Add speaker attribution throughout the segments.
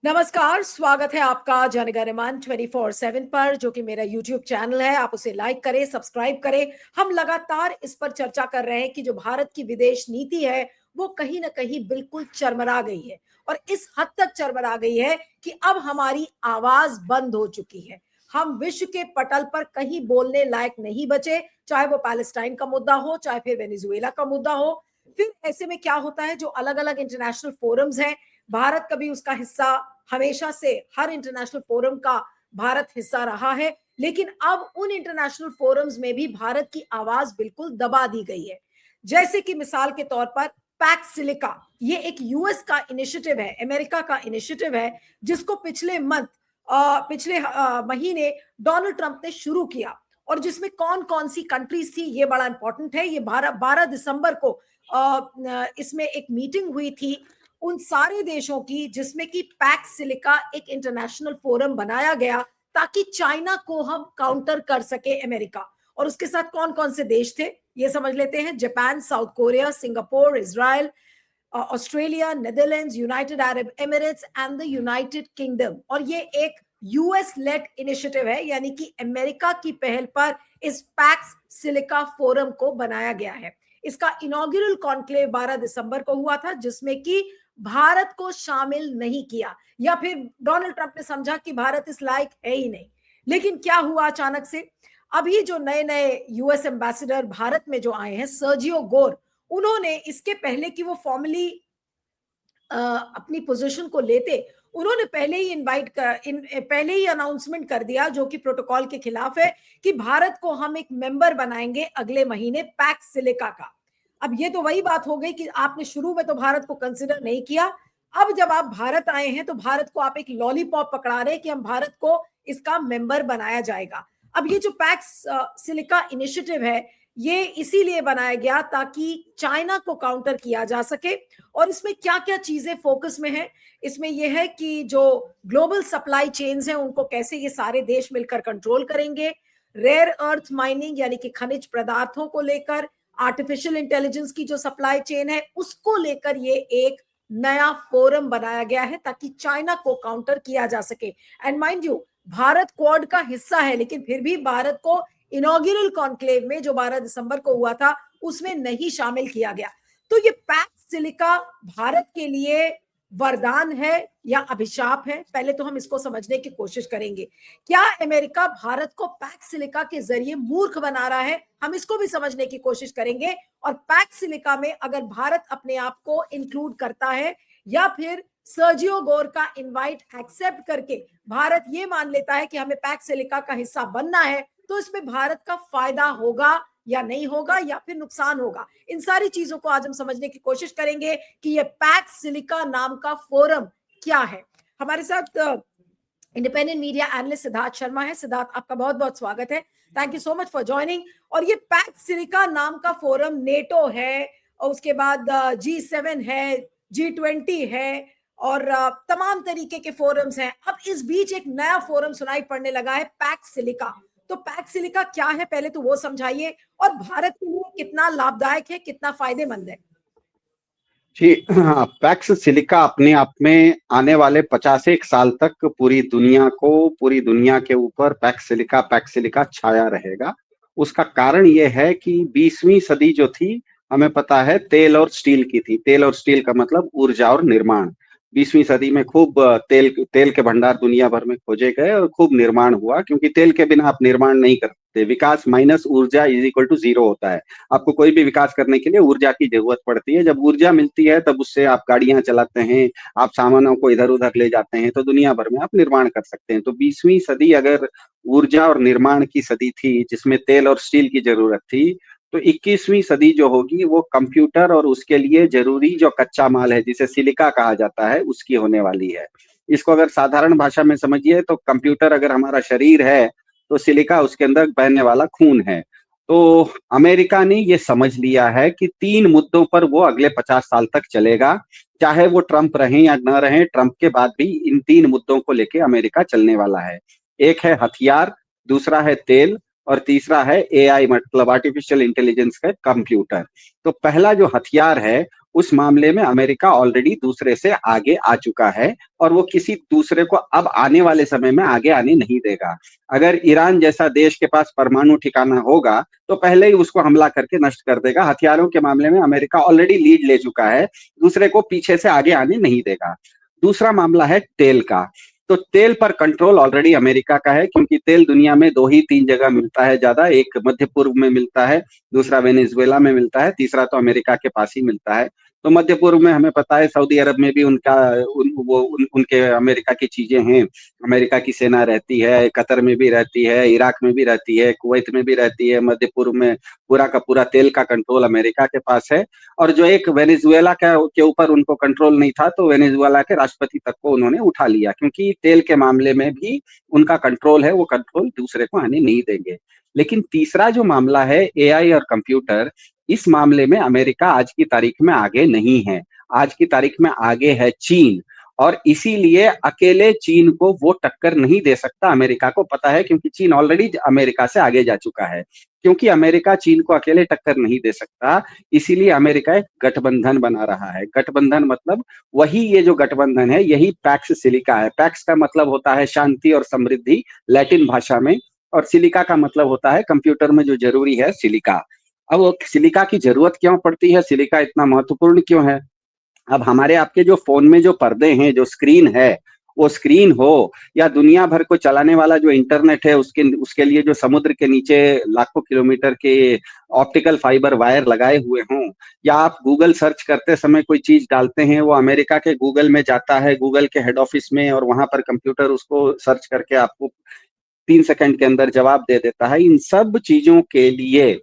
Speaker 1: नमस्कार, स्वागत है आपका जनगणमन 24/7 पर, जो कि मेरा यूट्यूब चैनल है। आप उसे लाइक करें, सब्सक्राइब करें। हम लगातार इस पर चर्चा कर रहे हैं कि जो भारत की विदेश नीति है वो कहीं ना कहीं बिल्कुल चरमरा गई है, और इस हद तक चरमरा गई है कि अब हमारी आवाज बंद हो चुकी है। हम विश्व के पटल पर कहीं बोलने लायक नहीं बचे, चाहे वो पैलेस्टाइन का मुद्दा हो, चाहे फिर वेनेजुएला का मुद्दा हो। फिर ऐसे में क्या होता है, जो अलग अलग इंटरनेशनल फोरम्स हैं, भारत कभी उसका हिस्सा, हमेशा से हर इंटरनेशनल फोरम का भारत हिस्सा रहा है, लेकिन अब उन इंटरनेशनल फोरम्स में भी भारत की आवाज बिल्कुल दबा दी गई है। जैसे कि मिसाल के तौर पर पैक्स सिलिका, ये एक यूएस का इनिशिएटिव है, अमेरिका का इनिशिएटिव है, जिसको पिछले महीने डोनाल्ड ट्रंप ने शुरू किया, और जिसमें कौन कौन सी कंट्रीज थी ये बड़ा इंपॉर्टेंट है। ये 12 दिसंबर को इसमें एक मीटिंग हुई थी उन सारे देशों की, जिसमें कि पैक्स सिलिका एक इंटरनेशनल फोरम बनाया गया ताकि चाइना को हम काउंटर कर सके अमेरिका। और उसके साथ कौन कौन से देश थे ये समझ लेते हैं। Japan, south Korea, Singapore, Israel, Australia, Netherlands, United Arab Emirates and the United kingdom. और ये एक यूएस लेड इनिशिएटिव है, यानी कि अमेरिका की पहल पर इस पैक्स सिलिका फोरम को बनाया गया है। इसका इनॉग्रेल कॉन्क्लेव 12 दिसंबर को हुआ था, जिसमें कि भारत को शामिल नहीं किया, या फिर डोनाल्ड ट्रंप ने समझा कि भारत इस लायक है ही नहीं। लेकिन क्या हुआ अचानक से, अभी जो नए नए यूएस एम्बेसडर भारत में जो आए हैं, सर्जियो गोर, उन्होंने इसके पहले कि वो फॉर्मली अपनी पोजीशन को लेते, उन्होंने पहले ही अनाउंसमेंट कर दिया, जो कि प्रोटोकॉल के खिलाफ है, कि भारत को हम एक मेंबर बनाएंगे अगले महीने पैक्स सिलिका का। अब ये तो वही बात हो गई कि आपने शुरू में तो भारत को कंसिडर नहीं किया, अब जब आप भारत आए हैं तो भारत को आप एक लॉलीपॉप पकड़ा रहे कि हम भारत को इसका मेंबर बनाया जाएगा। अब ये जो पैक्स सिलिका इनिशिएटिव है, ये इसीलिए बनाया गया ताकि चाइना को काउंटर किया जा सके। और इसमें क्या क्या चीजें फोकस में है, इसमें यह है कि जो ग्लोबल सप्लाई चेन्स हैं उनको कैसे ये सारे देश मिलकर कंट्रोल करेंगे, रेयर अर्थ माइनिंग यानी कि खनिज पदार्थों को लेकर, आर्टिफिशियल इंटेलिजेंस की जो सप्लाई चेन है उसको लेकर ये एक नया फोरम बनाया गया है ताकि चाइना को काउंटर किया जा सके। And mind you, Bharat quad का हिस्सा है, लेकिन फिर भी भारत को इनॉग्रेल कॉन्क्लेव में जो 12 दिसंबर को हुआ था उसमें नहीं शामिल किया गया। तो ये पैक्स सिलिका भारत के लिए वरदान है या अभिशाप है, पहले तो हम इसको समझने की कोशिश करेंगे। क्या अमेरिका भारत को पैक्स सिलिका के जरिए मूर्ख बना रहा है, हम इसको भी समझने की कोशिश करेंगे। और पैक्स सिलिका में अगर भारत अपने आप को इंक्लूड करता है, या फिर सर्जियो गोर का इनवाइट एक्सेप्ट करके भारत ये मान लेता है कि हमें पैक्स सिलिका का हिस्सा बनना है, तो इसमें भारत का फायदा होगा या नहीं होगा, या फिर नुकसान होगा। इन सारी चीजों को आज हम समझने की कोशिश करेंगे कि ये पैक्स सिलिका नाम का फोरम क्या है। हमारे साथ independent media analyst Siddharth Sharma है। सिद्धार्थ, आपका बहुत बहुत स्वागत है, thank you so much for joining. और ये पैक्स सिलिका नाम का फोरम नेटो है, और उसके बाद G7 है, G20 है, और तमाम तरीके के फोरम्स हैं। अब इस बीच एक नया फोरम सुनाई पड़ने लगा है, पैक्स सिलिका। तो पैक्स सिलिका क्या है पहले तो वो समझाइए, और भारत के लिए कितना लाभदायक है, कितना फायदेमंद है।
Speaker 2: जी हाँ, पैक्स सिलिका अपने आप में आने वाले 50 साल तक पूरी दुनिया के ऊपर पैक्स सिलिका छाया रहेगा। उसका कारण ये है कि 20वीं सदी जो थी, हमें पता है तेल और स्टील की थी। तेल और स्टील का मतलब ऊर्जा और निर्माण। 20वीं सदी में खूब तेल के भंडार दुनिया भर में खोजे गए और खूब निर्माण हुआ, क्योंकि तेल के बिना आप निर्माण नहीं कर सकते। विकास माइनस ऊर्जा इज इक्वल टू 0 होता है। आपको कोई भी विकास करने के लिए ऊर्जा की जरूरत पड़ती है। जब ऊर्जा मिलती है तब उससे आप गाड़ियां चलाते हैं, आप सामानों को इधर उधर ले जाते हैं, तो दुनिया भर में आप निर्माण कर सकते हैं। तो 20वीं सदी अगर ऊर्जा और निर्माण की सदी थी, जिसमें तेल और स्टील की जरूरत थी, तो 21वीं सदी जो होगी वो कंप्यूटर और उसके लिए जरूरी जो कच्चा माल है, जिसे सिलिका कहा जाता है, उसकी होने वाली है। इसको अगर साधारण भाषा में समझिए तो कंप्यूटर अगर हमारा शरीर है तो सिलिका उसके अंदर बहने वाला खून है। तो अमेरिका ने ये समझ लिया है कि 3 मुद्दों पर वो अगले 50 साल तक चलेगा, चाहे वो ट्रंप रहे या न रहे। ट्रंप के बाद भी इन 3 मुद्दों को लेके अमेरिका चलने वाला है। एक है हथियार, दूसरा है तेल, और तीसरा है AI मतलब आर्टिफिशियल इंटेलिजेंस का कंप्यूटर। तो पहला जो हथियार है उस मामले में अमेरिका ऑलरेडी दूसरे से आगे आ चुका है और वो किसी दूसरे को अब आने वाले समय में आगे आने नहीं देगा। अगर ईरान जैसा देश के पास परमाणु ठिकाना होगा तो पहले ही उसको हमला करके नष्ट कर देगा। हथियारों के मामले में अमेरिका ऑलरेडी लीड ले चुका है, दूसरे को पीछे से आगे आने नहीं देगा। दूसरा मामला है तेल का। तो तेल पर कंट्रोल ऑलरेडी अमेरिका का है, क्योंकि तेल दुनिया में 2 ही 3 जगह मिलता है ज्यादा, एक मध्य पूर्व में मिलता है, दूसरा वेनेजुएला में मिलता है, तीसरा तो अमेरिका के पास ही मिलता है। तो मध्य पूर्व में हमें पता है सऊदी अरब में भी उनके अमेरिका की चीजें हैं। अमेरिका की सेना रहती है, कतर में भी रहती है, इराक में भी रहती है, कुवैत में भी रहती है। मध्य पूर्व में पूरा का पूरा तेल का कंट्रोल अमेरिका के पास है। और जो एक वेनेजुएला के ऊपर उनको कंट्रोल नहीं था, तो वेनेजुएला के राष्ट्रपति तक को उन्होंने उठा लिया, क्योंकि तेल के मामले में भी उनका कंट्रोल है, वो कंट्रोल दूसरे को आने नहीं देंगे। लेकिन तीसरा जो मामला है एआई और कंप्यूटर, इस मामले में अमेरिका आज की तारीख में आगे नहीं है। आज की तारीख में आगे है चीन, और इसीलिए अकेले चीन को वो टक्कर नहीं दे सकता। अमेरिका को पता है, क्योंकि चीन ऑलरेडी अमेरिका से आगे जा चुका है। क्योंकि अमेरिका चीन को अकेले टक्कर नहीं दे सकता, इसीलिए अमेरिका एक गठबंधन बना रहा है। गठबंधन मतलब वही, ये जो गठबंधन है यही पैक्स सिलिका है। पैक्स का मतलब होता है शांति और समृद्धि लैटिन भाषा में, और सिलिका का मतलब होता है कंप्यूटर में जो जरूरी है सिलिका। अब वो सिलिका की जरूरत क्यों पड़ती है, सिलिका इतना महत्वपूर्ण क्यों है? अब हमारे आपके जो फोन में जो पर्दे हैं, जो स्क्रीन है, वो स्क्रीन हो या दुनिया भर को चलाने वाला जो इंटरनेट है, उसके लिए जो समुद्र के नीचे लाखों किलोमीटर के ऑप्टिकल फाइबर वायर लगाए हुए हों, या आप गूगल सर्च करते समय कोई चीज डालते हैं, वो अमेरिका के गूगल में जाता है, गूगल के हेड ऑफिस में, और वहां पर कंप्यूटर उसको सर्च करके आपको 3 सेकंड के अंदर जवाब दे देता है। इन सब चीजों के लिए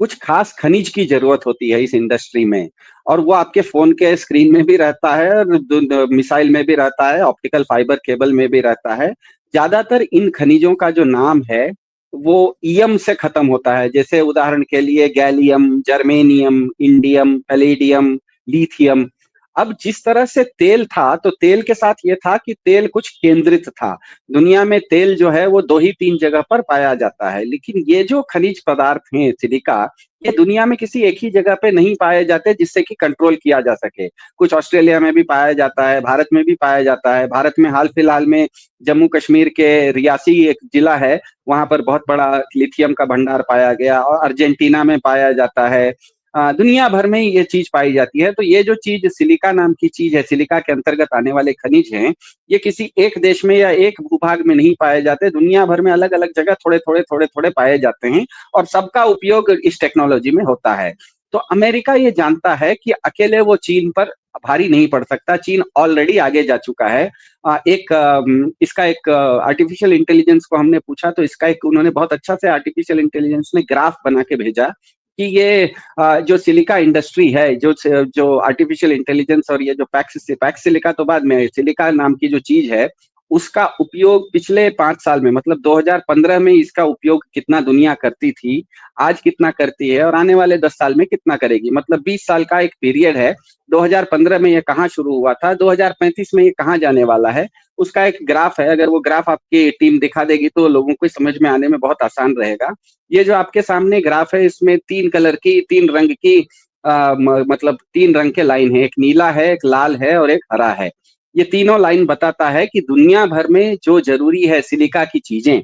Speaker 2: कुछ खास खनिज की जरूरत होती है इस इंडस्ट्री में, और वो आपके फोन के स्क्रीन में भी रहता है, और मिसाइल में भी रहता है, ऑप्टिकल फाइबर केबल में भी रहता है। ज्यादातर इन खनिजों का जो नाम है वो ईयम से खत्म होता है। जैसे उदाहरण के लिए gallium, germanium, indium, palladium, lithium. अब जिस तरह से तेल था, तो तेल के साथ ये था कि तेल कुछ केंद्रित था। दुनिया में तेल जो है वो 2 ही 3 जगह पर पाया जाता है, लेकिन ये जो खनिज पदार्थ हैं सिलिका, ये दुनिया में किसी एक ही जगह पे नहीं पाए जाते जिससे कि कंट्रोल किया जा सके। कुछ ऑस्ट्रेलिया में भी पाया जाता है, भारत में भी पाया जाता है। भारत में हाल फिलहाल में जम्मू कश्मीर के रियासी एक जिला है, वहां पर बहुत बड़ा लिथियम का भंडार पाया गया, और अर्जेंटीना में पाया जाता है। दुनिया भर में ही ये चीज पाई जाती है। तो ये जो चीज सिलिका नाम की चीज है, सिलिका के अंतर्गत आने वाले खनिज हैं, ये किसी एक देश में या एक भूभाग में नहीं पाए जाते, दुनिया भर में अलग अलग जगह थोड़े थोड़े थोड़े थोड़े पाए जाते हैं, और सबका उपयोग इस टेक्नोलॉजी में होता है। तो अमेरिका ये जानता है कि अकेले वो चीन पर भारी नहीं पड़ सकता। चीन ऑलरेडी आगे जा चुका है। इसका एक आर्टिफिशियल इंटेलिजेंस को हमने पूछा, तो इसका एक उन्होंने बहुत अच्छा से आर्टिफिशियल इंटेलिजेंस ने ग्राफ बना के भेजा कि ये जो सिलिका इंडस्ट्री है, जो आर्टिफिशियल इंटेलिजेंस और ये जो पैक्स सिलिका तो बाद में, सिलिका नाम की जो चीज है, उसका उपयोग पिछले 5 साल में, मतलब 2015 में इसका उपयोग कितना दुनिया करती थी, आज कितना करती है, और आने वाले 10 साल में कितना करेगी। मतलब 20 साल का एक पीरियड है। 2015 में ये कहाँ शुरू हुआ था, 2035 में ये कहाँ जाने वाला है, उसका एक ग्राफ है। अगर वो ग्राफ आपकी टीम दिखा देगी तो लोगों को समझ में आने में बहुत आसान रहेगा। ये जो आपके सामने ग्राफ है, इसमें 3 कलर की, 3 रंग की मतलब 3 रंग के लाइन है, एक नीला है, एक लाल है और एक हरा है। ये तीनों लाइन बताता है कि दुनिया भर में जो जरूरी है सिलिका की चीजें,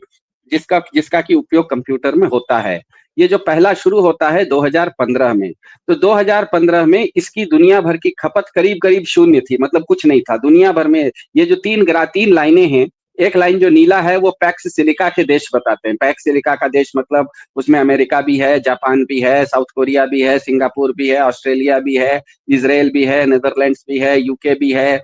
Speaker 2: जिसका की उपयोग कंप्यूटर में होता है, ये जो पहला शुरू होता है 2015 में। तो 2015 में इसकी दुनिया भर की खपत करीब करीब शून्य थी, मतलब कुछ नहीं था दुनिया भर में। ये जो 3 लाइनें हैं, एक लाइन जो नीला है वो पैक्स सिलिका के देश बताते हैं। पैक्स सिलिका का देश मतलब उसमें अमेरिका भी है, जापान भी है, साउथ कोरिया भी है, सिंगापुर भी है, ऑस्ट्रेलिया भी है, इजराइल भी है, नेदरलैंड्स भी है, यूके भी है,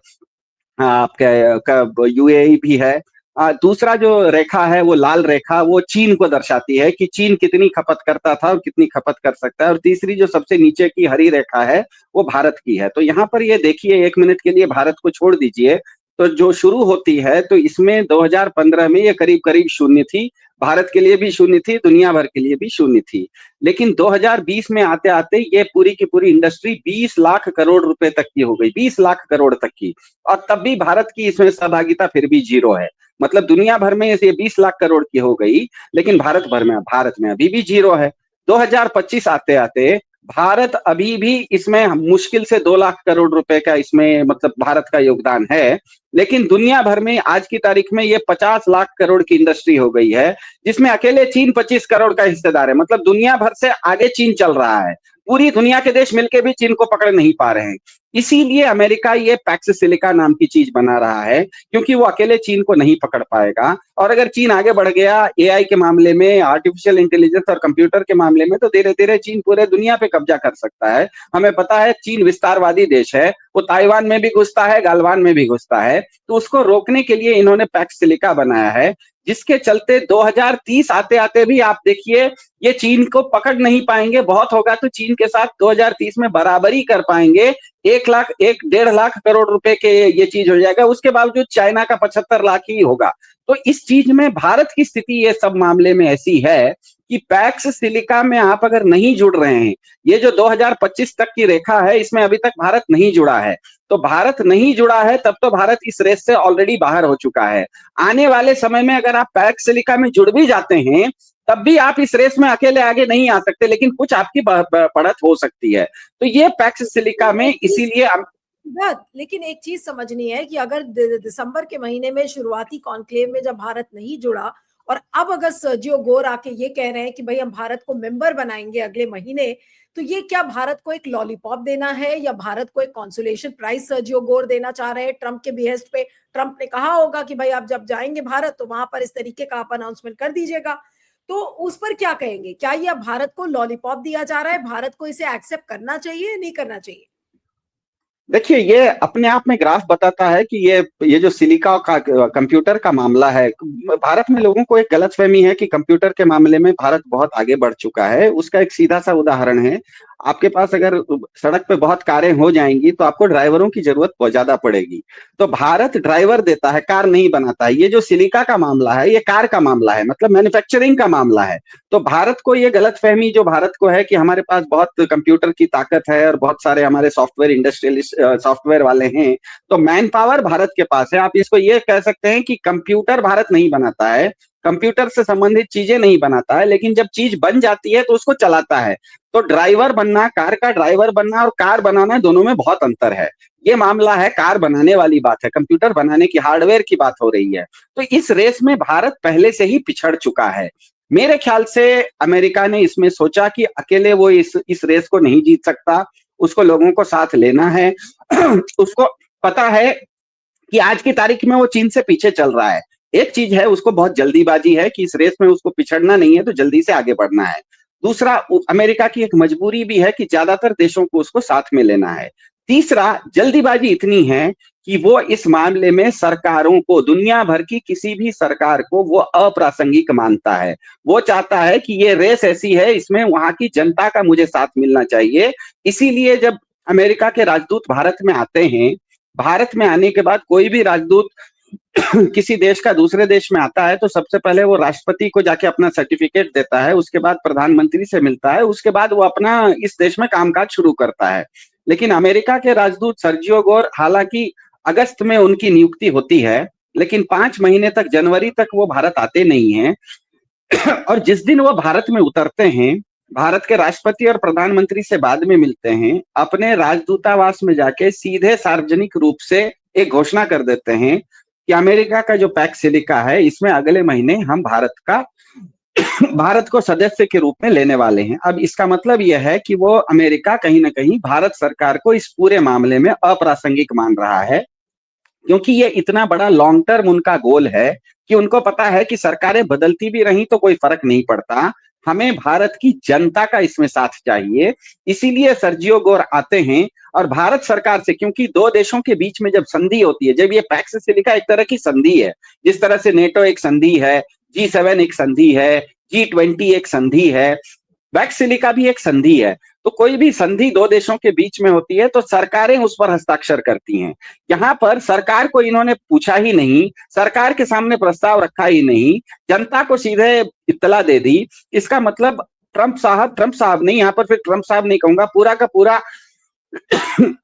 Speaker 2: आपका यूएई भी है। दूसरा जो रेखा है वो लाल रेखा, वो चीन को दर्शाती है कि चीन कितनी खपत करता था और कितनी खपत कर सकता है। और तीसरी जो सबसे नीचे की हरी रेखा है वो भारत की है। तो यहाँ पर ये देखिए, 1 मिनट के लिए भारत को छोड़ दीजिए, तो जो शुरू होती है तो इसमें 2015 में ये करीब करीब शून्य थी, भारत के लिए भी शून्य थी, दुनिया भर के लिए भी शून्य थी। लेकिन 2020 में आते आते ये पूरी की पूरी इंडस्ट्री 20 लाख करोड़ रुपए तक की हो गई, 20 लाख करोड़ तक की। और तब भी भारत की इसमें सहभागिता फिर भी 0 है। मतलब दुनिया भर में ये 20 लाख करोड़ की हो गई, लेकिन भारत में अभी भी 0 है। 2025 आते आते भारत अभी भी इसमें मुश्किल से 2 लाख करोड़ रुपए का इसमें मतलब भारत का योगदान है, लेकिन दुनिया भर में आज की तारीख में ये 50 लाख करोड़ की इंडस्ट्री हो गई है, जिसमें अकेले चीन 25 करोड़ का हिस्सेदार है। मतलब दुनिया भर से आगे चीन चल रहा है। पूरी दुनिया के देश मिलकर भी चीन को पकड़ नहीं पा रहे हैं। इसीलिए अमेरिका ये पैक्स सिलिका नाम की चीज बना रहा है, क्योंकि वो अकेले चीन को नहीं पकड़ पाएगा। और अगर चीन आगे बढ़ गया एआई के मामले में, आर्टिफिशियल इंटेलिजेंस और कंप्यूटर के मामले में, तो धीरे धीरे चीन पूरे दुनिया पे कब्जा कर सकता है। हमें पता है चीन विस्तारवादी देश है, वो ताइवान में भी घुसता है, गालवान में भी घुसता है। तो उसको रोकने के लिए इन्होंने पैक्स सिलिका बनाया है, जिसके चलते 2030 आते आते भी आप देखिए ये चीन को पकड़ नहीं पाएंगे। बहुत होगा तो चीन के साथ 2030 में बराबरी कर पाएंगे। 1.5 लाख करोड़ रुपए के ये चीज हो जाएगा। उसके बावजूद चाइना का 75 लाख ही होगा। तो इस चीज में भारत की स्थिति ये सब मामले में ऐसी है कि पैक्स सिलिका में आप अगर नहीं जुड़ रहे हैं, ये जो 2025 तक की रेखा है, इसमें अभी तक भारत नहीं जुड़ा है। तो भारत नहीं जुड़ा है तब तो भारत इस रेस से ऑलरेडी बाहर हो चुका है। आने वाले समय में अगर आप पैक्स सिलिका में जुड़ भी जाते हैं, तब भी आप इस रेस में अकेले आगे नहीं आ सकते, लेकिन कुछ आपकी बढ़त हो सकती है। तो ये पैक्स सिलिका में इसीलिए
Speaker 1: लेकिन एक चीज समझनी है कि अगर दिसंबर के महीने में शुरुआती कॉन्क्लेव में जब भारत नहीं जुड़ा, और अब अगर सर्जियो गोर आके ये कह रहे हैं कि भाई हम भारत को मेंबर बनाएंगे अगले महीने, तो ये क्या भारत को एक लॉलीपॉप देना है या भारत को एक कॉन्सोलेशन प्राइज सर्जियो गोर देना चाह रहे हैं ट्रंप के बिहेस्ट पे? ट्रंप ने कहा होगा कि भाई आप जब जाएंगे भारत तो वहां पर इस तरीके का आप अनाउंसमेंट कर दीजिएगा। तो उस पर क्या कहेंगे? क्या ये भारत को लॉलीपॉप दिया जा रहा है? भारत को इसे एक्सेप्ट करना चाहिए, नहीं करना चाहिए?
Speaker 2: देखिए, ये अपने आप में ग्राफ बताता है कि ये जो सिलिका का कंप्यूटर का मामला है, भारत में लोगों को एक गलतफहमी है कि कंप्यूटर के मामले में भारत बहुत आगे बढ़ चुका है। उसका एक सीधा सा उदाहरण है, आपके पास अगर सड़क पे बहुत कारें हो जाएंगी तो आपको ड्राइवरों की जरूरत बहुत ज्यादा पड़ेगी। तो भारत ड्राइवर देता है, कार नहीं बनाता है। ये जो सिलिका का मामला है, ये कार का मामला है, मतलब मैन्युफैक्चरिंग का मामला है। तो भारत को ये गलतफहमी जो भारत को है कि हमारे पास बहुत कंप्यूटर की ताकत है और बहुत सारे हमारे सॉफ्टवेयर इंडस्ट्रियलिस्ट सॉफ्टवेयर वाले हैं, तो मैन पावर भारत के पास है। आप इसको ये कह सकते हैं कि कंप्यूटर भारत नहीं बनाता है, कंप्यूटर से संबंधित चीजें नहीं बनाता है, लेकिन जब चीज बन जाती है तो उसको चलाता है। तो ड्राइवर बनना, कार का ड्राइवर बनना और कार बनाना, दोनों में बहुत अंतर है। ये मामला है कार बनाने वाली बात है, कंप्यूटर बनाने की, हार्डवेयर की बात हो रही है। तो इस रेस में भारत पहले से ही पिछड़ चुका है। मेरे ख्याल से अमेरिका ने इसमें सोचा कि अकेले वो इस रेस को नहीं जीत सकता, उसको लोगों को साथ लेना है। उसको पता है कि आज की तारीख में वो चीन से पीछे चल रहा है। एक चीज है, उसको बहुत जल्दीबाजी है कि इस रेस में उसको पिछड़ना नहीं है, तो जल्दी से आगे बढ़ना है। दूसरा, अमेरिका की एक मजबूरी भी है कि ज्यादातर देशों को उसको साथ में लेना है। तीसरा, जल्दीबाजी इतनी है कि वो इस मामले में सरकारों को, दुनिया भर की किसी भी सरकार को वो अप्रासंगिक मानता है। वो चाहता है कि ये रेस ऐसी है, इसमें वहां की जनता का मुझे साथ मिलना चाहिए। इसीलिए जब अमेरिका के राजदूत भारत में आते हैं, भारत में आने के बाद कोई भी राजदूत किसी देश का दूसरे देश में आता है तो सबसे पहले वो राष्ट्रपति को जाके अपना सर्टिफिकेट देता है, उसके बाद प्रधानमंत्री से मिलता है, उसके बाद वो अपना इस देश में कामकाज शुरू करता है। लेकिन अमेरिका के राजदूत सर्जियो गोर, हालांकि अगस्त में उनकी नियुक्ति होती है, लेकिन 5 महीने तक, जनवरी तक वो भारत आते नहीं हैं। और जिस दिन वो भारत में उतरते हैं, भारत के राष्ट्रपति और प्रधानमंत्री से बाद में मिलते हैं, अपने राजदूतावास में जाके सीधे सार्वजनिक रूप से एक घोषणा कर देते हैं कि अमेरिका का जो पैक्स सिलिका है, इसमें अगले महीने हम भारत को सदस्य के रूप में लेने वाले हैं। अब इसका मतलब यह है कि वो अमेरिका कहीं ना कहीं भारत सरकार को इस पूरे मामले में अप्रासंगिक मान रहा है, क्योंकि ये इतना बड़ा लॉन्ग टर्म उनका गोल है कि उनको पता है कि सरकारें बदलती भी रही तो कोई फर्क नहीं पड़ता, हमें भारत की जनता का इसमें साथ चाहिए। इसीलिए सर्जियो गोर आते हैं और भारत सरकार से, क्योंकि दो देशों के बीच में जब संधि होती है, जब ये पैक्स सिलिका एक तरह की संधि है, जिस तरह से नेटो एक संधि है, G7 एक संधि है, G20 एक संधि है, पैक्स सिलिका भी एक संधि है। तो कोई भी संधि दो देशों के बीच में होती है तो सरकारें उस पर हस्ताक्षर करती हैं। यहाँ पर सरकार को इन्होंने पूछा ही नहीं, सरकार के सामने प्रस्ताव रखा ही नहीं, जनता को सीधे इत्तला दे दी। इसका मतलब ट्रंप साहब नहीं, यहाँ पर फिर ट्रंप साहब नहीं कहूंगा, पूरा का पूरा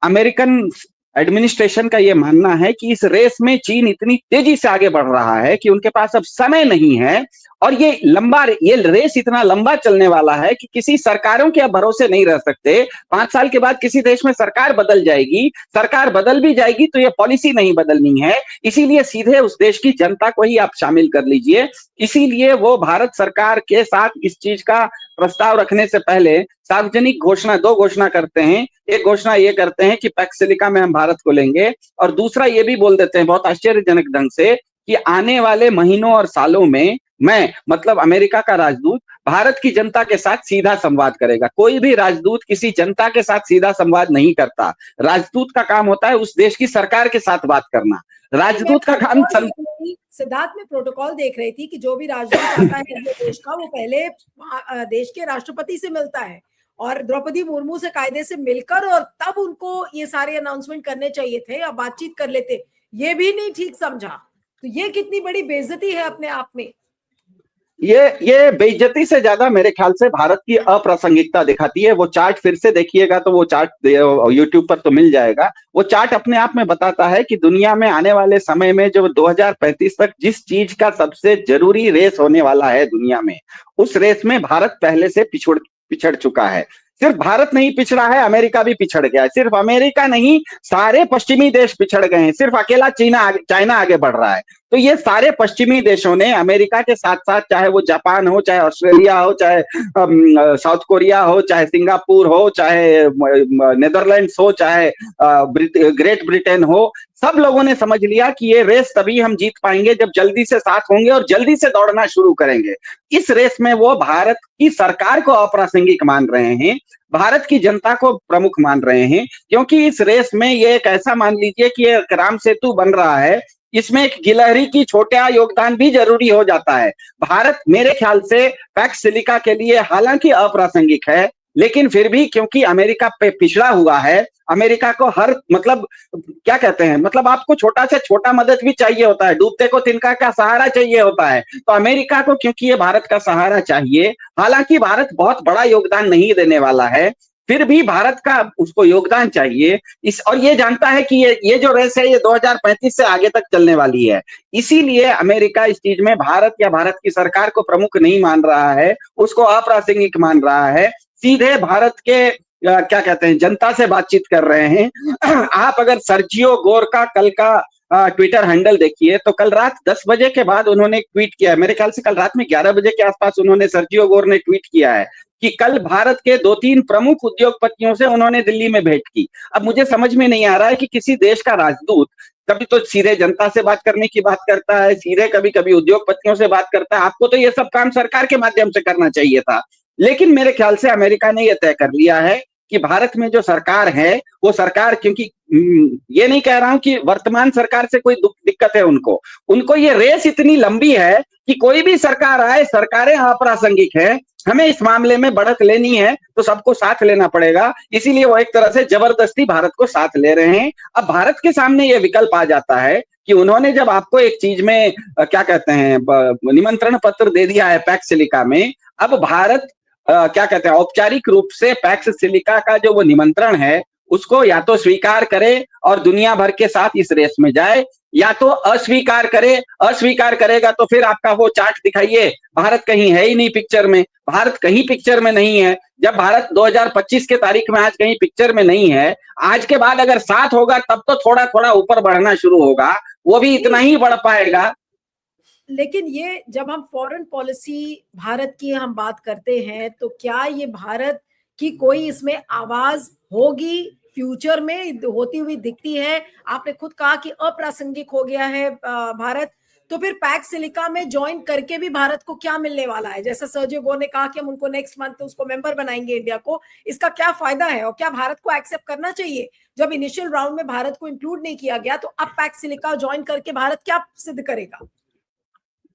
Speaker 2: अमेरिकन एडमिनिस्ट्रेशन का यह मानना है कि इस रेस में चीन इतनी तेजी से आगे बढ़ रहा है कि उनके पास अब समय नहीं है और ये रेस इतना लंबा चलने वाला है कि किसी सरकारों के अब भरोसे नहीं रह सकते। 5 साल के बाद किसी देश में सरकार बदल जाएगी, सरकार बदल भी जाएगी तो ये पॉलिसी नहीं बदलनी है, इसीलिए सीधे उस देश की जनता को ही आप शामिल कर लीजिए। इसीलिए वो भारत सरकार के साथ इस चीज का प्रस्ताव रखने से पहले सार्वजनिक घोषणा, 2 घोषणा करते हैं। एक घोषणा ये करते हैं कि पैक्स सिलिका में हम भारत को लेंगे, और दूसरा ये भी बोल देते हैं बहुत आश्चर्यजनक ढंग से कि आने वाले महीनों और सालों में मैं, मतलब अमेरिका का राजदूत, भारत की जनता के साथ सीधा संवाद करेगा। कोई भी राजदूत किसी जनता के साथ सीधा संवाद नहीं करता। राजदूत का काम होता है उस देश की सरकार के साथ बात करना। राजदूत का काम
Speaker 1: सिद्धार्थ में प्रोटोकॉल देख रही थी कि जो भी राजदूत आता है देश का, वो पहले देश के राष्ट्रपति से मिलता है और द्रौपदी मुर्मू से कायदे से मिलकर, और तब उनको ये सारे अनाउंसमेंट करने चाहिए थे या बातचीत कर लेते। ये भी नहीं ठीक समझा, तो ये कितनी बड़ी बेइज्जती है अपने आप में।
Speaker 2: ये बेइज्जती से ज्यादा मेरे ख्याल से भारत की अप्रासंगिकता दिखाती है। वो चार्ट फिर से देखिएगा तो वो चार्ट यूट्यूब पर तो मिल जाएगा। वो चार्ट अपने आप में बताता है कि दुनिया में आने वाले समय में जो 2035 तक जिस चीज का सबसे जरूरी रेस होने वाला है दुनिया में, उस रेस में भारत पहले से पिछड़ चुका है। सिर्फ भारत नहीं पिछड़ा है, अमेरिका भी पिछड़ गया है। सिर्फ अमेरिका नहीं, सारे पश्चिमी देश पिछड़ गए हैं। सिर्फ अकेला चाइना आगे बढ़ रहा है। तो ये सारे पश्चिमी देशों ने अमेरिका के साथ साथ, चाहे वो जापान हो, चाहे ऑस्ट्रेलिया हो, चाहे साउथ कोरिया हो, चाहे सिंगापुर हो, चाहे नेदरलैंड्स हो, चाहे ग्रेट ब्रिटेन हो, सब लोगों ने समझ लिया कि ये रेस तभी हम जीत पाएंगे जब जल्दी से साथ होंगे और जल्दी से दौड़ना शुरू करेंगे। इस रेस में वो भारत की सरकार को अप्रासंगिक मान रहे हैं, भारत की जनता को प्रमुख मान रहे हैं, क्योंकि इस रेस में ये एक ऐसा, मान लीजिए कि एक राम सेतु बन रहा है, इसमें एक गिलहरी की छोटा योगदान भी जरूरी हो जाता है। भारत मेरे ख्याल से पैक्स सिलिका के लिए हालांकि अप्रासंगिक है, लेकिन फिर भी क्योंकि अमेरिका पे पिछड़ा हुआ है, अमेरिका को हर, मतलब क्या कहते हैं, मतलब आपको छोटा से छोटा मदद भी चाहिए होता है, डूबते को तिनका का सहारा चाहिए होता है। तो अमेरिका को क्योंकि ये भारत का सहारा चाहिए, हालांकि भारत बहुत बड़ा योगदान नहीं देने वाला है, फिर भी भारत का उसको योगदान चाहिए। और ये जानता है कि ये जो रेस है ये 2035 से आगे तक चलने वाली है। इसीलिए अमेरिका इस चीज में भारत या भारत की सरकार को प्रमुख नहीं मान रहा है, उसको अप्रासंगिक मान रहा है, सीधे भारत के क्या कहते हैं जनता से बातचीत कर रहे हैं। आप अगर सर्जियो गोर का कल का ट्विटर हैंडल देखिए तो कल रात 10 बजे के बाद उन्होंने ट्वीट किया है, मेरे ख्याल से कल रात में 11 बजे के आसपास उन्होंने, सर्जियो गोर ने ट्वीट किया है कि कल भारत के 2-3 प्रमुख उद्योगपतियों से उन्होंने दिल्ली में भेंट की। अब मुझे समझ में नहीं आ रहा है कि किसी देश का राजदूत कभी तो सीधे जनता से बात करने की बात करता है, सीधे कभी कभी उद्योगपतियों से बात करता है। आपको तो ये सब काम सरकार के माध्यम से करना चाहिए था। लेकिन मेरे ख्याल से अमेरिका ने यह तय कर लिया है कि भारत में जो सरकार है वो सरकार, क्योंकि ये नहीं कह रहा हूं कि वर्तमान सरकार से कोई दिक्कत है उनको ये रेस इतनी लंबी है कि कोई भी सरकार आए, सरकारें अप्रासंगिक है, हमें इस मामले में बढ़त लेनी है तो सबको साथ लेना पड़ेगा। इसीलिए वो एक तरह से जबरदस्ती भारत को साथ ले रहे हैं। अब भारत के सामने ये विकल्प आ जाता है कि उन्होंने जब आपको एक चीज में क्या कहते हैं निमंत्रण पत्र दे दिया है पैक्स सिलिका में, अब भारत क्या कहते हैं औपचारिक रूप से पैक्स सिलिका का जो वो निमंत्रण है उसको या तो स्वीकार करे और दुनिया भर के साथ इस रेस में जाए, या तो अस्वीकार करे। अस्वीकार करेगा तो फिर आपका वो चार्ट दिखाइए, भारत कहीं है ही नहीं पिक्चर में, भारत कहीं पिक्चर में नहीं है। जब भारत 2025 के तारीख में आज कहीं पिक्चर में नहीं है, आज के बाद अगर साथ होगा तब तो थोड़ा थोड़ा ऊपर बढ़ना शुरू होगा, वो भी इतना ही बढ़ पाएगा।
Speaker 1: लेकिन ये जब हम फॉरेन पॉलिसी भारत की हम बात करते हैं तो क्या ये भारत की कोई इसमें आवाज होगी, फ्यूचर में होती हुई दिखती है? आपने खुद कहा कि अप्रासंगिक हो गया है भारत, तो फिर पैक्स सिलिका में ज्वाइन करके भी भारत को क्या मिलने वाला है? जैसा सर्जियो गोर ने कहा कि हम उनको नेक्स्ट मंथ उसको मेंबर बनाएंगे इंडिया को, इसका क्या फायदा है और क्या भारत को एक्सेप्ट करना चाहिए? जब इनिशियल राउंड में भारत को इंक्लूड नहीं किया गया तो अब पैक्स सिलिका ज्वाइन करके भारत क्या सिद्ध करेगा?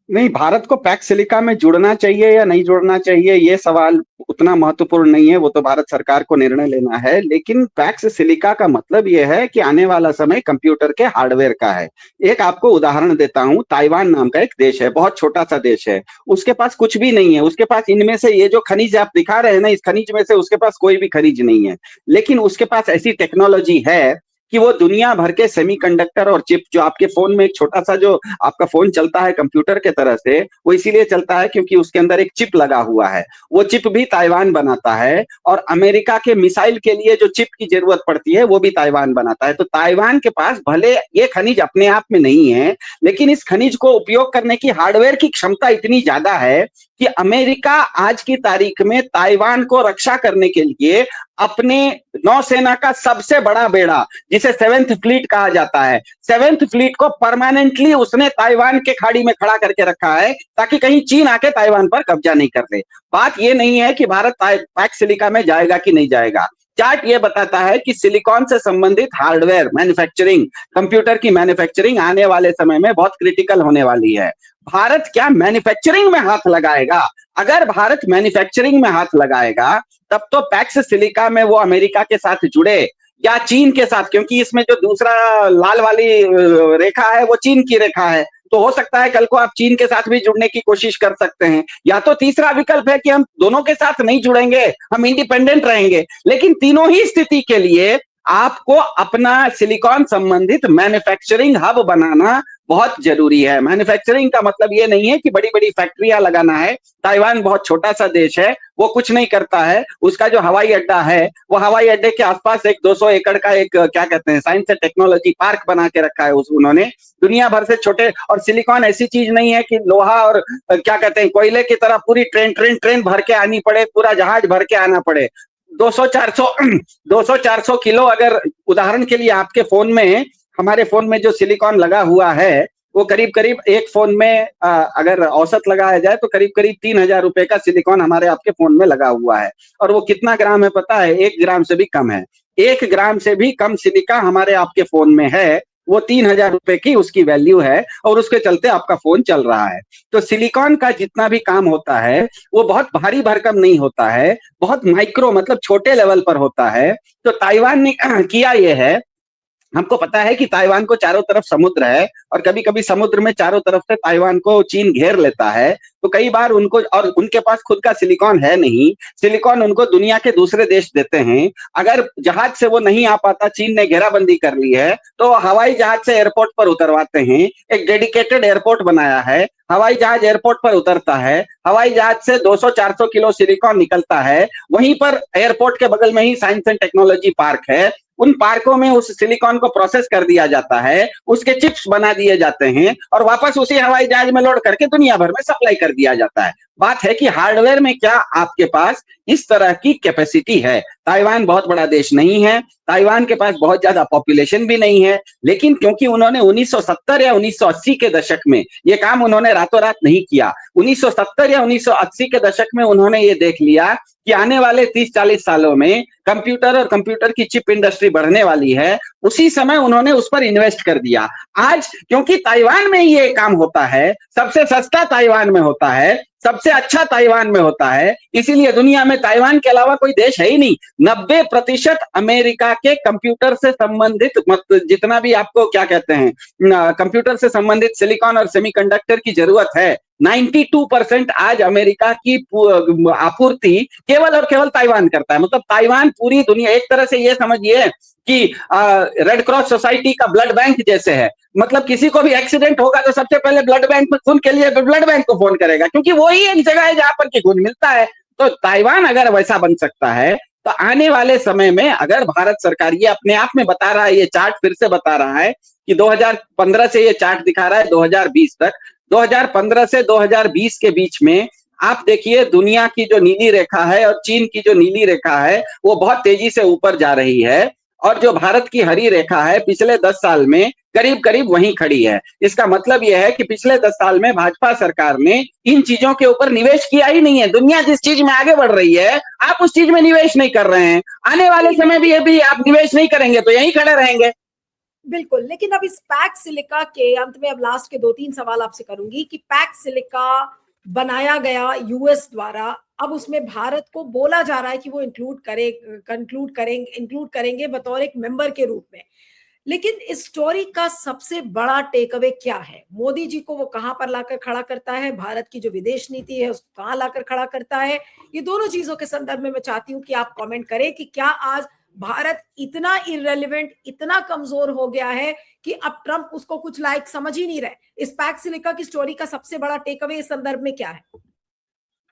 Speaker 2: नहीं, भारत को पैक्स सिलिका में जुड़ना चाहिए या नहीं जुड़ना चाहिए ये सवाल उतना महत्वपूर्ण नहीं है, वो तो भारत सरकार को निर्णय लेना है। लेकिन पैक्स सिलिका का मतलब ये है कि आने वाला समय कंप्यूटर के हार्डवेयर का है। एक आपको उदाहरण देता हूं, ताइवान नाम का एक देश है, बहुत छोटा सा देश है, उसके पास कुछ भी नहीं है, उसके पास इनमें से ये जो खनिज आप दिखा रहे हैं ना, इस खनिज में से उसके पास कोई भी खनिज नहीं है, लेकिन उसके पास ऐसी टेक्नोलॉजी है कि वो दुनिया भर के सेमीकंडक्टर और चिप, जो आपके फोन में एक छोटा सा जो आपका फोन चलता है कंप्यूटर के तरह से, वो इसीलिए चलता है क्योंकि उसके अंदर एक चिप लगा हुआ है। वो चिप भी ताइवान बनाता है, और अमेरिका के मिसाइल के लिए जो चिप की जरूरत पड़ती है वो भी ताइवान बनाता है। तो ताइवान के पास भले ये खनिज अपने आप में नहीं है, लेकिन इस खनिज को उपयोग करने की हार्डवेयर की क्षमता इतनी ज्यादा है कि अमेरिका आज की तारीख में ताइवान को रक्षा करने के लिए अपने नौसेना का सबसे बड़ा बेड़ा, जिसे सेवेंथ फ्लीट कहा जाता है, सेवेंथ फ्लीट को परमानेंटली उसने ताइवान के खाड़ी में खड़ा करके रखा है, ताकि कहीं चीन आके ताइवान पर कब्जा नहीं कर ले। बात ये नहीं है कि भारत पैक्ट सिलिका में जाएगा कि नहीं जाएगा। चार्ट ये बताता है कि सिलिकॉन से संबंधित हार्डवेयर मैन्युफैक्चरिंग, कंप्यूटर की मैन्युफैक्चरिंग आने वाले समय में बहुत क्रिटिकल होने वाली है। भारत क्या मैन्युफैक्चरिंग में हाथ लगाएगा? अगर भारत मैन्युफैक्चरिंग में हाथ लगाएगा, तब तो पैक्स सिलिका में वो अमेरिका के साथ जुड़े या चीन के साथ, क्योंकि इसमें जो दूसरा लाल वाली रेखा है वो चीन की रेखा है, तो हो सकता है कल को आप चीन के साथ भी जुड़ने की कोशिश कर सकते हैं। या तो तीसरा विकल्प है कि हम दोनों के साथ नहीं जुड़ेंगे, हम इंडिपेंडेंट रहेंगे। लेकिन तीनों ही स्थिति के लिए आपको अपना सिलिकॉन संबंधित मैन्युफैक्चरिंग हब बनाना बहुत जरूरी है। मैन्युफैक्चरिंग का मतलब ये नहीं है कि बड़ी बड़ी फैक्ट्रियां लगाना है। ताइवान बहुत छोटा सा देश है, वो कुछ नहीं करता है। उसका जो हवाई अड्डा है, वो हवाई अड्डे के आसपास एक 200 एकड़ का एक क्या कहते हैं साइंस एंड टेक्नोलॉजी पार्क बना के रखा है उन्होंने। दुनिया भर से छोटे, और सिलिकॉन ऐसी चीज नहीं है कि लोहा और क्या कहते हैं कोयले की तरह पूरी ट्रेन ट्रेन ट्रेन भर के आनी पड़े, पूरा जहाज भर के आना पड़े। 200-400 किलो, अगर उदाहरण के लिए आपके फोन में, हमारे फोन में जो सिलिकॉन लगा हुआ है, वो करीब करीब एक फोन में अगर औसत लगाया जाए तो करीब करीब 3,000 रुपए का सिलिकॉन हमारे आपके फोन में लगा हुआ है। और वो कितना ग्राम है पता है? 1 ग्राम से भी कम है। 1 ग्राम से भी कम सिलिका हमारे आपके फोन में है, वो 3,000 रुपए की उसकी वैल्यू है, और उसके चलते आपका फोन चल रहा है। तो सिलिकॉन का जितना भी काम होता है वो बहुत भारी भरकम नहीं होता है, बहुत माइक्रो मतलब छोटे लेवल पर होता है। तो ताइवान ने किया ये है, हमको पता है कि ताइवान को चारों तरफ समुद्र है, और कभी कभी समुद्र में चारों तरफ से ताइवान को चीन घेर लेता है। तो कई बार उनको, और उनके पास खुद का सिलिकॉन है नहीं, सिलिकॉन उनको दुनिया के दूसरे देश देते हैं। अगर जहाज से वो नहीं आ पाता, चीन ने घेराबंदी कर ली है, तो हवाई जहाज से एयरपोर्ट पर उतरवाते हैं। एक डेडिकेटेड एयरपोर्ट बनाया है, हवाई जहाज एयरपोर्ट पर उतरता है, हवाई जहाज से 200-400 किलो सिलिकॉन निकलता है। वहीं पर एयरपोर्ट के बगल में ही साइंस एंड टेक्नोलॉजी पार्क है, उन पार्कों में उस सिलिकॉन को प्रोसेस कर दिया जाता है, उसके चिप्स बना दिए जाते हैं, और वापस उसी हवाई जहाज में लोड करके दुनिया भर में सप्लाई कर दिया जाता है। बात है कि हार्डवेयर में क्या आपके पास इस तरह की कैपेसिटी है। ताइवान बहुत बड़ा देश नहीं है, ताइवान के पास बहुत ज्यादा पॉपुलेशन भी नहीं है, लेकिन क्योंकि उन्होंने 1970 या 1980 के दशक में ये काम उन्होंने रातों रात नहीं किया। 1970 या 1980 के दशक में उन्होंने ये देख लिया कि आने वाले 30-40 सालों में कंप्यूटर और कंप्यूटर की चिप इंडस्ट्री बढ़ने वाली है। उसी समय उन्होंने उस पर इन्वेस्ट कर दिया। आज क्योंकि ताइवान में ये काम होता है, सबसे सस्ता ताइवान में होता है, सबसे अच्छा ताइवान में होता है, इसीलिए दुनिया में ताइवान के अलावा कोई देश है ही नहीं। 90% अमेरिका के कंप्यूटर से संबंधित जितना भी आपको क्या कहते हैं कंप्यूटर से संबंधित सिलिकॉन और सेमीकंडक्टर की जरूरत है, 92% आज अमेरिका की आपूर्ति केवल और केवल ताइवान करता है। मतलब ताइवान पूरी दुनिया, एक तरह से ये समझिए कि रेड क्रॉस सोसाइटी का ब्लड बैंक जैसे है। मतलब किसी को भी एक्सीडेंट होगा तो सबसे पहले ब्लड बैंक में खून के लिए ब्लड बैंक को फोन करेगा, क्योंकि वो ही एक जगह है जहां पर की खून मिलता है। तो ताइवान अगर वैसा बन सकता है, तो आने वाले समय में अगर भारत सरकार, ये अपने आप में बता रहा है, ये चार्ट फिर से बता रहा है कि 2015 से ये चार्ट दिखा रहा है 2020 तक, 2015 से 2020 के बीच में आप देखिए दुनिया की जो नीली रेखा है और चीन की जो नीली रेखा है वो बहुत तेजी से ऊपर जा रही है, और जो भारत की हरी रेखा है पिछले 10 साल में करीब करीब वहीं खड़ी है। इसका मतलब यह है कि पिछले 10 साल में भाजपा सरकार ने इन चीजों के ऊपर निवेश किया ही नहीं है। दुनिया जिस चीज में आगे बढ़ रही है, आप उस चीज में निवेश नहीं कर रहे हैं। आने वाले समय भी ये भी आप निवेश नहीं करेंगे तो यहीं खड़े रहेंगे।
Speaker 1: बिल्कुल, लेकिन अब इस पैक्स सिलिका के अंत में अब लास्ट के 2-3 सवाल आपसे करूंगी कि पैक्स सिलिका बनाया गया यूएस द्वारा, अब उसमें भारत को बोला जा रहा है कि वो इंक्लूड करेंगे बतौर एक मेंबर के रूप में। लेकिन इस स्टोरी का सबसे बड़ा टेक अवे क्या है? मोदी जी को वो कहां पर लाकर खड़ा करता है, भारत की जो विदेश नीति है उसको कहां लाकर खड़ा करता है? ये दोनों चीजों के संदर्भ में मैं चाहती हूं कि आप कमेंट करें कि क्या आज भारत इतना इररिलेवेंट, इतना कमजोर हो गया है कि अब ट्रंप उसको कुछ लायक समझ ही नहीं रहे। इस पैक्स सिलिका की स्टोरी का सबसे बड़ा टेक अवे इस संदर्भ में क्या है?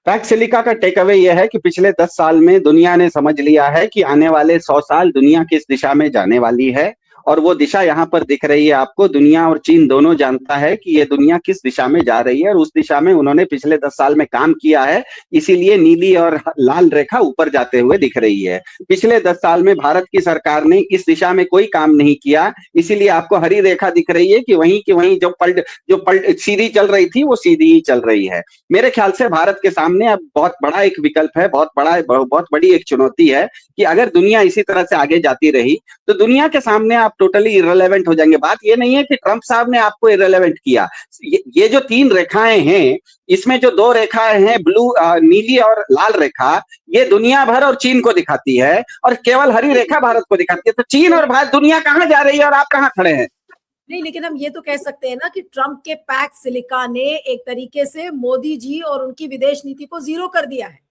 Speaker 2: पैक्स सिलिका का टेक अवे यह है कि पिछले 10 साल में दुनिया ने समझ लिया है कि आने वाले 100 साल दुनिया किस दिशा में जाने वाली है, और वो दिशा यहाँ पर दिख रही है आपको। दुनिया और चीन दोनों जानता है कि ये दुनिया किस दिशा में जा रही है, और उस दिशा में उन्होंने पिछले 10 साल में काम किया है। इसीलिए नीली और लाल रेखा ऊपर जाते हुए दिख रही है। पिछले 10 साल में भारत की सरकार ने इस दिशा में कोई काम नहीं किया, इसीलिए आपको हरी रेखा दिख रही है कि वहीं की वहीं जो पलट सीधी चल रही थी वो सीधी ही चल रही है। मेरे ख्याल से भारत के सामने अब बहुत बड़ा एक विकल्प है, बहुत बड़ी एक चुनौती है कि अगर दुनिया इसी तरह से आगे जाती रही तो दुनिया के सामने आप टोटली इररिलेवेंट हो जाएंगे। बात ये नहीं है कि ट्रंप साहब ने आपको इररिलेवेंट किया। ये जो 3 रेखाएं हैं, इसमें जो 2 रेखाएं हैं, नीली और लाल रेखा, ये दुनिया भर और चीन को दिखाती है, और केवल हरी रेखा भारत को दिखाती है। तो चीन और भारत, दुनिया कहां जा रही है और आप कहां खड़े हैं?
Speaker 1: नहीं, लेकिन हम ये तो कह सकते हैं ना कि ट्रंप के पैक्स सिलिका ने एक तरीके से मोदी जी और उनकी विदेश नीति को जीरो कर दिया है।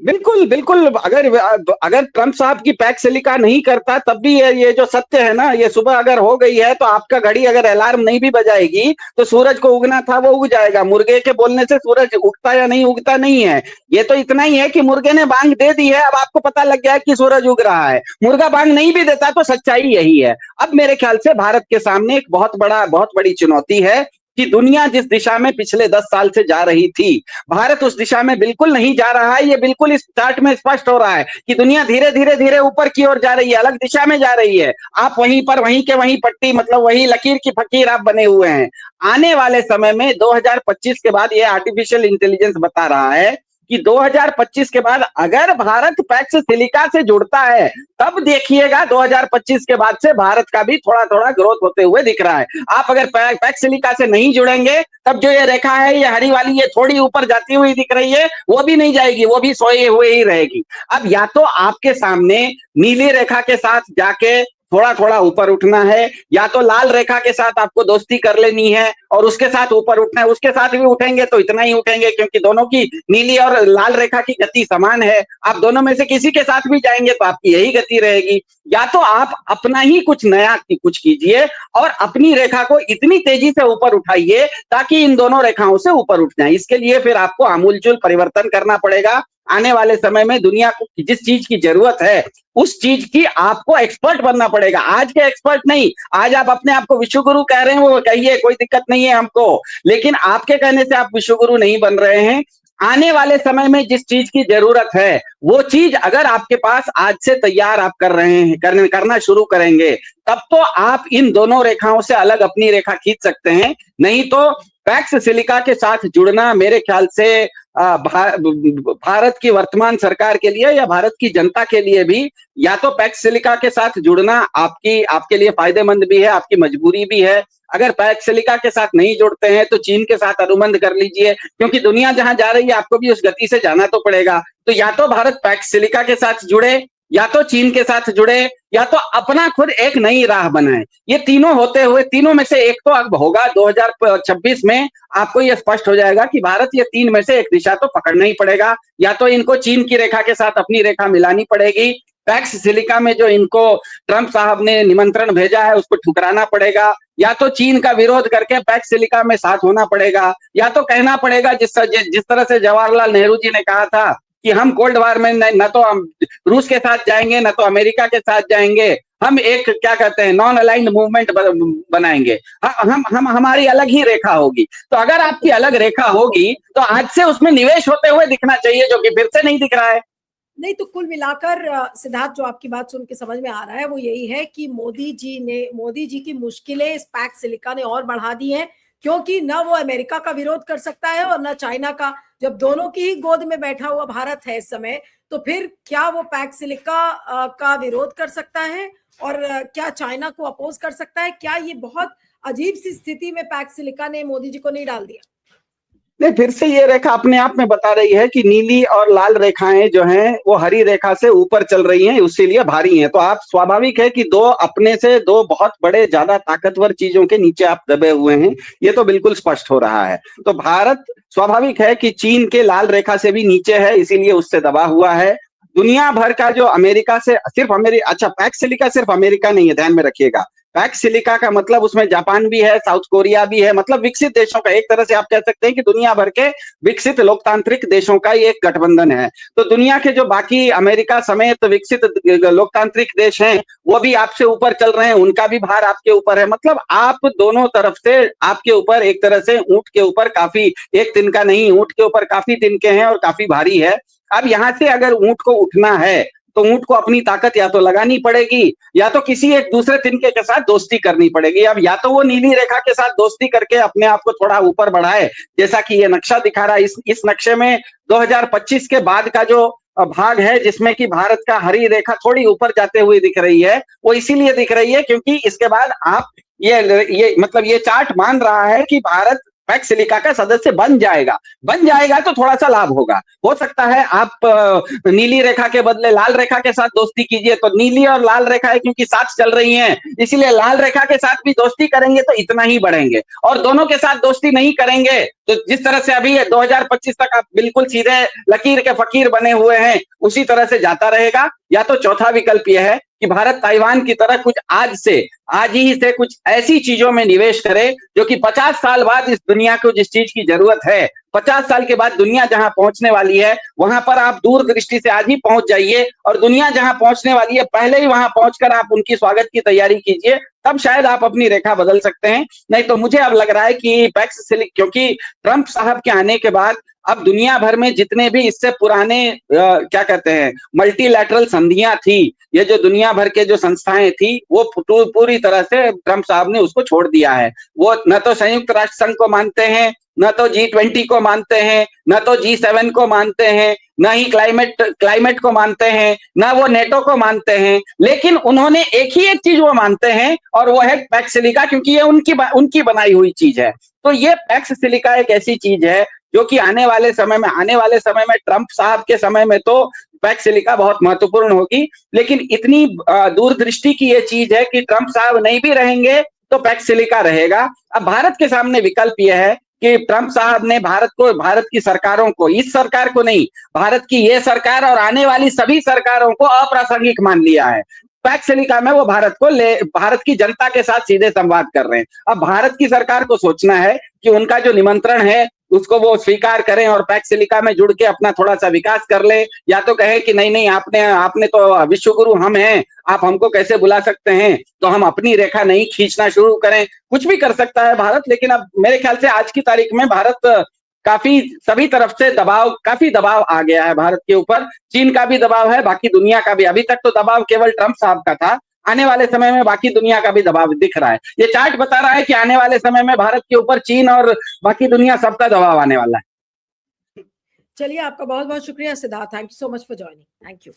Speaker 2: बिल्कुल बिल्कुल। अगर ट्रंप साहब की पैक्स सिलिका नहीं करता तब भी ये जो सत्य है ना, ये सुबह अगर हो गई है तो आपका घड़ी अगर अलार्म नहीं भी बजाएगी तो सूरज को उगना था वो उग जाएगा। मुर्गे के बोलने से सूरज उगता या नहीं उगता नहीं है। ये तो इतना ही है कि मुर्गे ने बांग दे दी है, अब आपको पता लग गया है कि सूरज उग रहा है। मुर्गा बांग नहीं भी देता तो सच्चाई यही है। अब मेरे ख्याल से भारत के सामने एक बहुत बड़ी चुनौती है कि दुनिया जिस दिशा में पिछले 10 साल से जा रही थी, भारत उस दिशा में बिल्कुल नहीं जा रहा है। ये बिल्कुल इस चार्ट में स्पष्ट हो रहा है कि दुनिया धीरे धीरे ऊपर की ओर जा रही है, अलग दिशा में जा रही है। आप वहीं पर वहीं के वहीं पट्टी, मतलब वही लकीर की फकीर आप बने हुए हैं। आने वाले समय में 2025 के बाद, ये आर्टिफिशियल इंटेलिजेंस बता रहा है कि 2025 के बाद अगर भारत पैक्स सिलिका से जुड़ता है, तब देखिएगा 2025 के बाद से भारत का भी थोड़ा थोड़ा ग्रोथ होते हुए दिख रहा है। आप अगर पैक्स सिलिका से नहीं जुड़ेंगे, तब जो ये रेखा है, ये हरी वाली, ये थोड़ी ऊपर जाती हुई दिख रही है, वो भी नहीं जाएगी, वो भी सोए हुए ही रहेगी। अब या तो आपके सामने नीली रेखा के साथ जाके थोड़ा थोड़ा ऊपर उठना है, या तो लाल रेखा के साथ आपको दोस्ती कर लेनी है और उसके साथ ऊपर उठना है। उसके साथ भी उठेंगे तो इतना ही उठेंगे, क्योंकि दोनों की नीली और लाल रेखा की गति समान है। आप दोनों में से किसी के साथ भी जाएंगे तो आपकी यही गति रहेगी। या तो आप अपना ही कुछ नया कुछ कीजिए और अपनी रेखा को इतनी तेजी से ऊपर उठाइए ताकि इन दोनों रेखाओं से ऊपर उठ जाए। इसके लिए फिर आपको आमूलचूल परिवर्तन करना पड़ेगा। आने वाले समय में दुनिया को जिस चीज की जरूरत है, उस चीज की आपको एक्सपर्ट बनना पड़ेगा। आज के एक्सपर्ट नहीं, आज आप अपने आप को विश्वगुरु कह रहे हैं, वो कहिए, कोई दिक्कत नहीं है हमको, लेकिन आपके कहने से आप विश्वगुरु नहीं बन रहे हैं। आने वाले समय में जिस चीज की जरूरत है, वो चीज अगर आपके पास आज से तैयार आप कर रहे हैं, करना शुरू करेंगे, तब तो आप इन दोनों रेखाओं से अलग अपनी रेखा खींच सकते हैं। नहीं तो पैक्स सिलिका के साथ जुड़ना मेरे ख्याल से भारत की वर्तमान सरकार के लिए या भारत की जनता के लिए भी, या तो पैक्स सिलिका के साथ जुड़ना आपके लिए फायदेमंद भी है, आपकी मजबूरी भी है। अगर पैक्स सिलिका के साथ नहीं जुड़ते हैं तो चीन के साथ अनुबंध कर लीजिए, क्योंकि दुनिया जहां जा रही है आपको भी उस गति से जाना तो पड़ेगा। तो या तो भारत पैक्स सिलिका के साथ जुड़े, या तो चीन के साथ जुड़े, या तो अपना खुद एक नई राह बनाए। ये तीनों होते हुए, तीनों में से एक तो अब होगा 2026 में, आपको ये स्पष्ट हो जाएगा कि भारत ये 3 में से एक दिशा तो पकड़ना ही पड़ेगा। या तो इनको चीन की रेखा के साथ अपनी रेखा मिलानी पड़ेगी, पैक्स सिलिका में जो इनको ट्रंप साहब ने निमंत्रण भेजा है उसको ठुकराना पड़ेगा, या तो चीन का विरोध करके पैक्स सिलिका में साथ होना पड़ेगा, या तो कहना पड़ेगा जिस तरह से जवाहरलाल नेहरू जी ने कहा था कि हम कोल्ड वार में न तो हम रूस के साथ जाएंगे, न तो अमेरिका के साथ जाएंगे, हम एक क्या कहते हैं नॉन अलाइंड मूवमेंट बनाएंगे, हमारी अलग ही रेखा होगी। तो अगर आपकी अलग रेखा होगी तो आज से उसमें निवेश होते हुए दिखना चाहिए, जो कि फिर से नहीं दिख रहा है।
Speaker 1: नहीं, तो कुल मिलाकर सिद्धार्थ, जो आपकी बात सुन के समझ में आ रहा है वो यही है कि मोदी जी की मुश्किलें इस पैक्स सिलिका ने और बढ़ा दी हैं, क्योंकि न वो अमेरिका का विरोध कर सकता है और न चाइना का। जब दोनों की ही गोद में बैठा हुआ भारत है इस समय, तो फिर क्या वो पैक्स सिलिका का विरोध कर सकता है और क्या चाइना को अपोज कर सकता है? क्या ये बहुत अजीब सी स्थिति में पैक्स सिलिका ने मोदी जी को नहीं डाल दिया?
Speaker 2: नहीं, फिर से ये रेखा अपने आप में बता रही है कि नीली और लाल रेखाएं जो हैं वो हरी रेखा से ऊपर चल रही हैं, इसीलिए भारी हैं। तो आप स्वाभाविक है कि अपने से दो बहुत बड़े ज्यादा ताकतवर चीजों के नीचे आप दबे हुए हैं, ये तो बिल्कुल स्पष्ट हो रहा है। तो भारत स्वाभाविक है कि चीन के लाल रेखा से भी नीचे है, इसीलिए उससे दबा हुआ है। दुनिया भर का जो अमेरिका से सिर्फ अच्छा, पैक्स सिलिका सिर्फ अमेरिका नहीं है, ध्यान में रखिएगा। पैक्स सिलिका का मतलब उसमें जापान भी है, साउथ कोरिया भी है, मतलब विकसित देशों का, एक तरह से आप कह सकते हैं कि दुनिया भर के विकसित लोकतांत्रिक देशों का ये एक गठबंधन है। तो दुनिया के जो बाकी अमेरिका समेत विकसित लोकतांत्रिक देश हैं, वो भी आपसे ऊपर चल रहे हैं, उनका भी भार आपके ऊपर है। मतलब आप दोनों तरफ से, आपके ऊपर एक तरह से ऊंट के ऊपर काफी, एक तिनका नहीं, ऊंट के ऊपर काफी तिनके हैं और काफी भारी है। अब यहाँ से अगर ऊंट को उठना है तो ऊंट को अपनी ताकत या तो लगानी पड़ेगी, या तो किसी एक दूसरे तिनके के साथ दोस्ती करनी पड़ेगी। अब या तो वो नीली रेखा के साथ दोस्ती करके अपने आप को थोड़ा ऊपर बढ़ाए, जैसा कि ये नक्शा दिखा रहा है। इस नक्शे में 2025 के बाद का जो भाग है, जिसमें कि भारत का हरी रेखा थोड़ी ऊपर जाते हुए दिख रही है, वो इसीलिए दिख रही है क्योंकि इसके बाद आप ये मतलब ये चार्ट मान रहा है कि भारत पैक्स सिलिका का सदस्य बन जाएगा तो थोड़ा सा लाभ होगा। हो सकता है आप नीली रेखा के बदले लाल रेखा के साथ दोस्ती कीजिए, तो नीली और लाल रेखा है क्योंकि साथ चल रही हैं, इसीलिए लाल रेखा के साथ भी दोस्ती करेंगे तो इतना ही बढ़ेंगे, और दोनों के साथ दोस्ती नहीं करेंगे तो जिस तरह से अभी 2025 तक आप बिल्कुल सीधे लकीर के फकीर बने हुए हैं, उसी तरह से जाता रहेगा। या तो चौथा विकल्प यह है कि भारत ताइवान की तरह कुछ आज ही से कुछ ऐसी चीजों में निवेश करे जो कि 50 साल बाद इस दुनिया को जिस चीज की जरूरत है, 50 साल के बाद दुनिया जहां पहुंचने वाली है, वहां पर आप दूरदृष्टि से आज ही पहुंच जाइए, और दुनिया जहां पहुंचने वाली है पहले ही वहां पहुंचकर आप उनकी स्वागत की तैयारी कीजिए, तब शायद आप अपनी रेखा बदल सकते हैं। नहीं तो मुझे अब लग रहा है कि पैक्स सिलिका, क्योंकि ट्रंप साहब के आने के बाद अब दुनिया भर में जितने भी इससे पुराने क्या कहते हैं मल्टीलैटरल संधियां थी, ये जो दुनिया भर के जो संस्थाएं थी, वो पूरी तरह से ट्रंप साहब ने उसको छोड़ दिया है। वो न तो संयुक्त राष्ट्र संघ को मानते हैं, न तो G20 को मानते हैं, न तो G7 को मानते हैं, न ही क्लाइमेट को मानते हैं, न वो नेटो को मानते हैं, लेकिन उन्होंने एक चीज वो मानते हैं और वो है पैक्स सिलिका, क्योंकि ये उनकी बनाई हुई चीज है। तो ये पैक्स सिलिका एक ऐसी चीज है जो कि आने वाले समय में ट्रंप साहब के समय में तो पैक्स सिलिका बहुत महत्वपूर्ण होगी, लेकिन इतनी दूरदृष्टि की ये चीज है कि ट्रंप साहब नहीं भी रहेंगे तो पैक्स सिलिका रहेगा। अब भारत के सामने विकल्प यह है कि ट्रंप साहब ने भारत की सरकारों को, इस सरकार को नहीं, भारत की ये सरकार और आने वाली सभी सरकारों को अप्रासंगिक मान लिया है। पैक्स सिलिका में वो भारत की जनता के साथ सीधे संवाद कर रहे हैं। अब भारत की सरकार को सोचना है कि उनका जो निमंत्रण है उसको वो स्वीकार करें और पैक्स सिलिका में जुड़ के अपना थोड़ा सा विकास कर ले, या तो कहे कि नहीं आपने तो विश्व गुरु हम हैं, आप हमको कैसे बुला सकते हैं, तो हम अपनी रेखा नहीं खींचना शुरू करें। कुछ भी कर सकता है भारत, लेकिन अब मेरे ख्याल से आज की तारीख में भारत काफी सभी तरफ से काफी दबाव आ गया है भारत के ऊपर। चीन का भी दबाव है, बाकी दुनिया का भी। अभी तक तो दबाव केवल ट्रंप साहब का था, आने वाले समय में बाकी दुनिया का भी दबाव दिख रहा है। ये चार्ट बता रहा है कि आने वाले समय में भारत के ऊपर चीन और बाकी दुनिया सबका दबाव आने वाला है।
Speaker 1: चलिए, आपका बहुत बहुत शुक्रिया Siddharth, thank you so much for joining. Thank you.